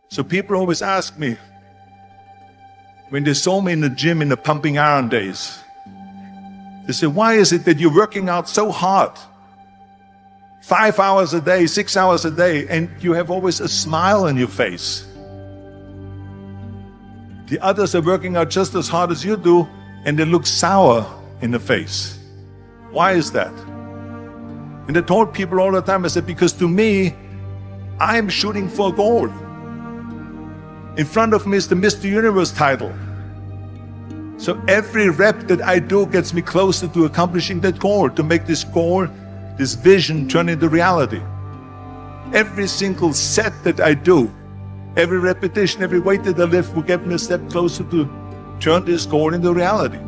So people always ask me, when they saw me in the gym in the pumping iron days, they say, why is it that you're working out so hard? 5 hours a day, 6 hours a day, and you have always a smile on your face. The others are working out just as hard as you do, and they look sour in the face. Why is that? And I told people all the time, I said, because to me, I'm shooting for a goal. In front of me is the Mr. Universe title. So every rep that I do gets me closer to accomplishing that goal, to make this goal, this vision turn into reality. Every single set that I do, every repetition, every weight that I lift will get me a step closer to turn this goal into reality.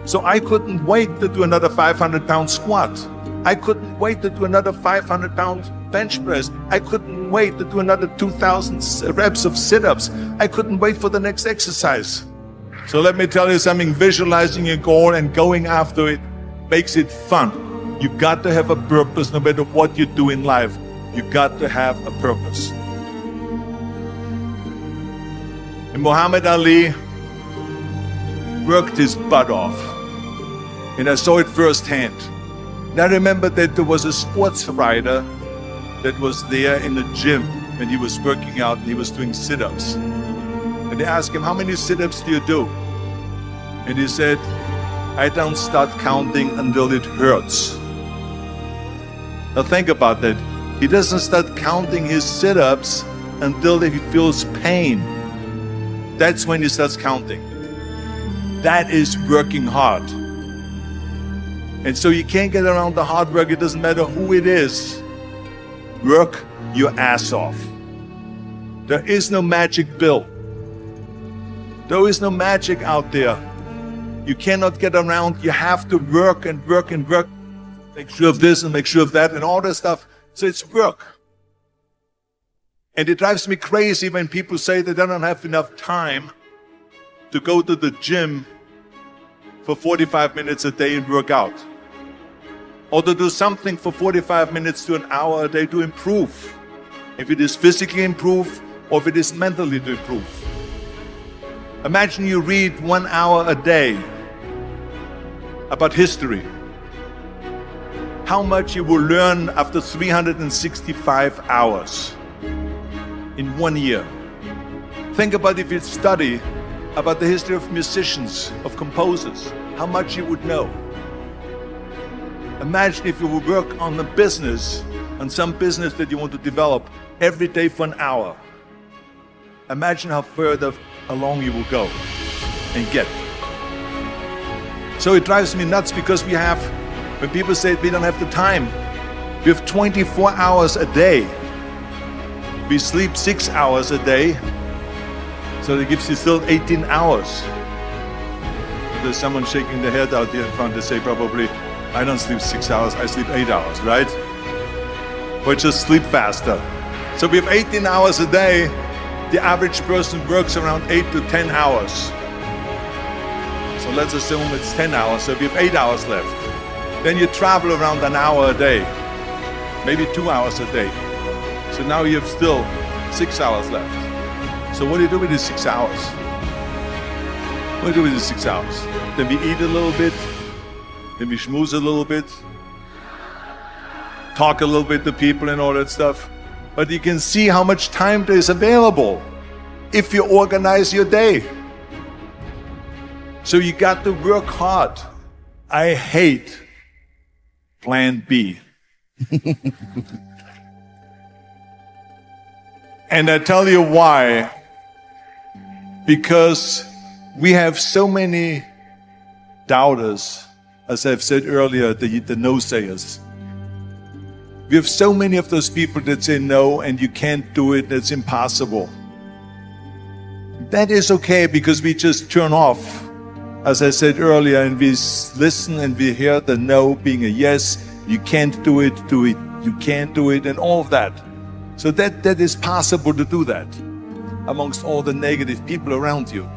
So I couldn't wait to do another 500-pound squat. I couldn't wait to do another 500-pound bench press. I couldn't wait to do another 2,000 reps of sit-ups. I couldn't wait for the next exercise. So let me tell you something, visualizing a goal and going after it makes it fun. You got to have a purpose no matter what you do in life. You got to have a purpose. And Muhammad Ali worked his butt off. And I saw it firsthand. And I remember that there was a sports writer that was there in the gym when he was working out and he was doing sit-ups. And they asked him, how many sit-ups do you do? And he said, I don't start counting until it hurts. Now think about that. He doesn't start counting his sit-ups until he feels pain. That's when he starts counting. That is working hard. And so you can't get around the hard work. It doesn't matter who it is. Work your ass off. There is no magic pill. There is no magic out there. You cannot get around. You have to work and work and work. Make sure of this and make sure of that and all that stuff. So it's work. And it drives me crazy when people say that they don't have enough time to go to the gym for 45 minutes a day and work out. Or to do something for 45 minutes to an hour a day to improve. If it is physically improve or if it is mentally to improve. Imagine you read 1 hour a day about history. How much you will learn after 365 hours in 1 year. Think about if you study about the history of musicians, of composers, how much you would know. Imagine if you would work on a business, on some business that you want to develop every day for an hour. Imagine how further along you will go and get. So it drives me nuts because we have, when people say we don't have the time, we have 24 hours a day. We sleep 6 hours a day, so that gives you still 18 hours. There's someone shaking their head out here in front to say probably, I don't sleep 6 hours, I sleep 8 hours, right? But just sleep faster. So we have 18 hours a day. The average person works around 8 to 10 hours. So let's assume it's 10 hours, so we have 8 hours left. Then you travel around an hour a day, maybe 2 hours a day. So now you have still 6 hours left. So what do you do with these 6 hours? What do you do with these 6 hours? Then we eat a little bit, then we schmooze a little bit, talk a little bit to people and all that stuff. But you can see how much time there is available if you organize your day. So you got to work hard. I hate plan B. And I tell you why. Because we have so many doubters, as I've said earlier, the no-sayers. We have so many of those people that say no and you can't do it, it's impossible. That is okay because we just turn off, as I said earlier, and we listen and we hear the no being a yes. You can't do it, you can't do it, and all of that. So that is possible to do that amongst all the negative people around you.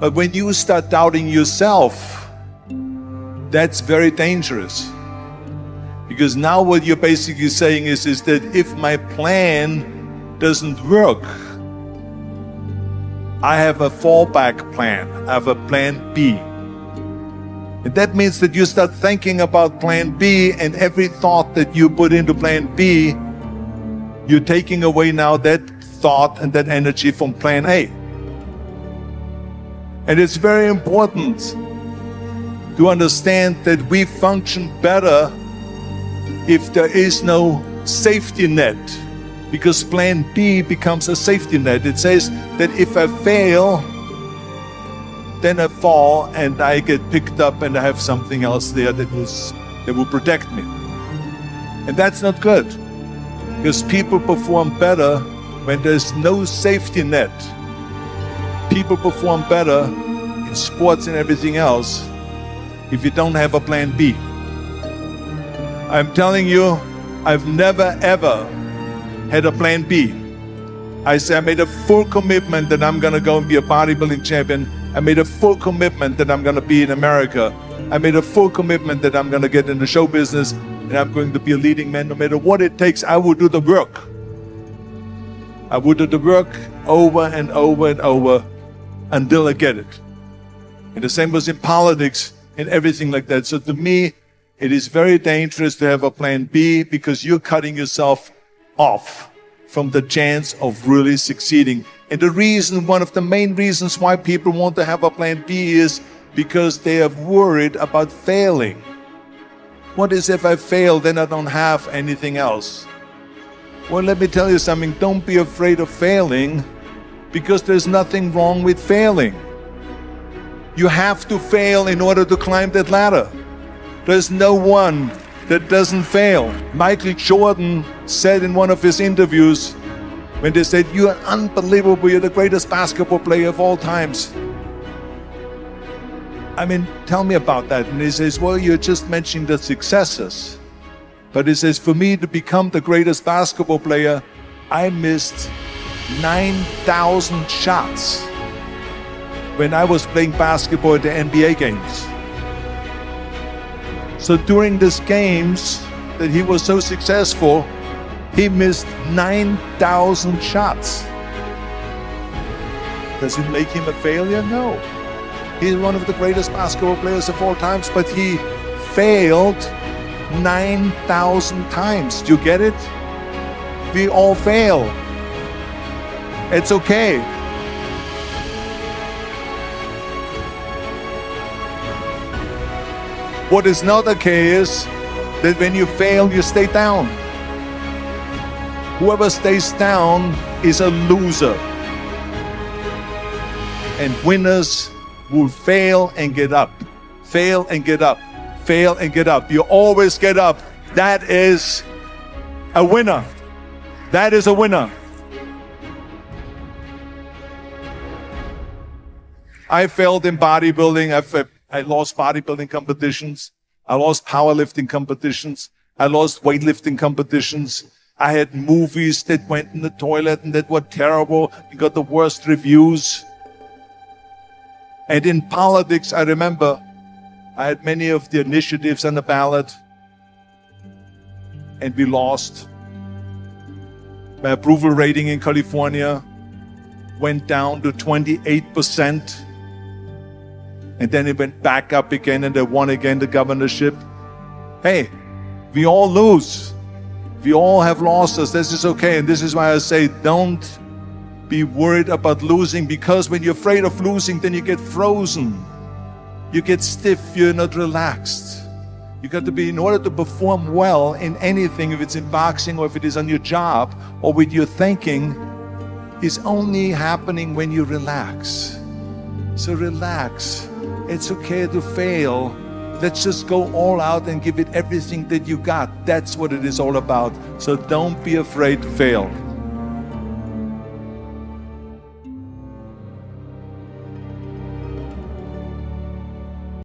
But when you start doubting yourself, that's very dangerous. Because now what you're basically saying is that if my plan doesn't work, I have a fallback plan. I have a plan B. And that means that you start thinking about plan B, and every thought that you put into plan B, you're taking away now that thought and that energy from plan A. And it's very important to understand that we function better if there is no safety net, because plan B becomes a safety net. It says that if I fail, then I fall and I get picked up and I have something else there that will protect me. And that's not good, because people perform better when there's no safety net. People perform better in sports and everything else if you don't have a plan B. I'm telling you, I've never ever had a plan B. I made a full commitment that I'm gonna go and be a bodybuilding champion. I made a full commitment that I'm gonna be in America. I made a full commitment that I'm gonna get in the show business and I'm going to be a leading man. No matter what it takes, I will do the work. I will do the work over and over and over until I get it. And the same was in politics and everything like that. So to me, it is very dangerous to have a plan B, because you're cutting yourself off from the chance of really succeeding. And one of the main reasons why people want to have a plan B is because they are worried about failing. What is if I fail, then I don't have anything else? Well, let me tell you something. Don't be afraid of failing, because there's nothing wrong with failing. You have to fail in order to climb that ladder. There's no one that doesn't fail. Michael Jordan said in one of his interviews, when they said, "You are unbelievable, you're the greatest basketball player of all times." I mean, tell me about that. And he says, "Well, you're just mentioning the successes." But he says, "For me to become the greatest basketball player, I missed 9,000 shots when I was playing basketball at the NBA games." So during these games that he was so successful, he missed 9,000 shots. Does it make him a failure? No. He's one of the greatest basketball players of all times, but he failed 9,000 times. Do you get it? We all fail. It's okay. What is not okay is that when you fail, you stay down. Whoever stays down is a loser. And winners will fail and get up. Fail and get up. Fail and get up. You always get up. That is a winner. That is a winner. I failed in bodybuilding. I lost bodybuilding competitions. I lost powerlifting competitions. I lost weightlifting competitions. I had movies that went in the toilet and that were terrible and got the worst reviews. And in politics, I remember I had many of the initiatives on the ballot, and we lost. My approval rating in California went down to 28%. And then it went back up again, and they won again the governorship. Hey, we all lose. We all have losses. This is okay. And this is why I say, don't be worried about losing, because when you're afraid of losing, then you get frozen. You get stiff. You're not relaxed. You got to be, in order to perform well in anything, if it's in boxing or if it is on your job or with your thinking, is only happening when you relax. So relax. It's okay to fail. Let's just go all out and give it everything that you got. That's what it is all about. So don't be afraid to fail.